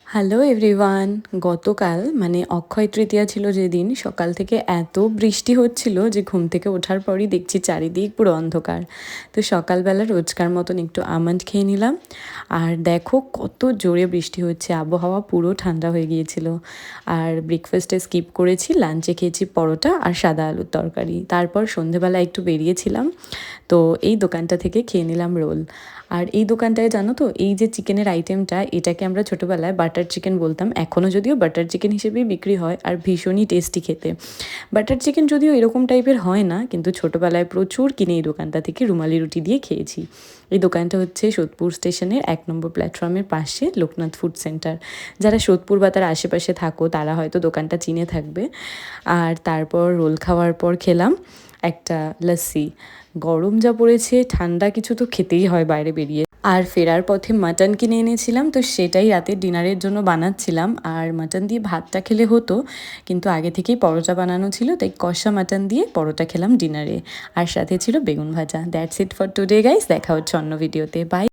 Hello everyone. গতকাল মানে অক্ষয় তৃতীয়া ছিল যেদিন, সকাল থেকে এত বৃষ্টি হচ্ছিল যে ঘুম থেকে ওঠার পরই দেখছি চারিদিক পুরো অন্ধকার। তো সকালবেলা রোজকার মতন একটু আমন্ড খেয়ে নিলাম। আর দেখো কত জোরে বৃষ্টি হচ্ছে, আবহাওয়া পুরো ঠান্ডা হয়ে গিয়েছিল। আর ব্রেকফাস্টে স্কিপ করেছি, লাঞ্চে খেয়েছি পরোটা আর সাদা আলুর তরকারি। তারপর সন্ধেবেলা একটু বেরিয়েছিলাম, তো এই দোকানটা থেকে খেয়ে নিলাম রোল। আর এই দোকানটায় জানো তো, এই যে চিকেনের আইটেমটা, এটাকে আমরা ছোটোবেলায় বাটার চিকেন বলতাম, এখনও যদিও বাটার চিকেন হিসেবেই বিক্রি হয় আর ভীষণই টেস্টি খেতে। বাটার চিকেন যদিও এরকম টাইপের হয় না, কিন্তু ছোটোবেলায় প্রচুর কিনে এই দোকানটা থেকে রুমালি রুটি দিয়ে খেয়েছি। এই দোকানটা হচ্ছে সোদপুর স্টেশনের 1 নম্বর প্ল্যাটফর্মের পাশে, লোকনাথ ফুড সেন্টার। যারা সোদপুর বা তার আশেপাশে থাকো তারা হয়তো দোকানটা চিনে থাকবে। আর তারপর রোল খাওয়ার পর খেলাম একটা লস্যি। গরম যা পড়েছে, ঠান্ডা কিছু তো খেতেই হয় বাইরে বেরিয়ে। আর ফেরার পথে মাটন কিনে এনেছিলাম, তো সেটাই রাতে ডিনারের জন্য বানাচ্ছিলাম। আর মাটন দিয়ে ভাতটা খেলে হতো, কিন্তু আগে থেকেই পরোটা বানানো ছিল, তাই কষা মাটন দিয়ে পরোটা খেলাম ডিনারে। আর সাথে ছিল বেগুন ভাজা। That's it for today guys, দেখা হচ্ছে অন্য ভিডিওতে। বাই।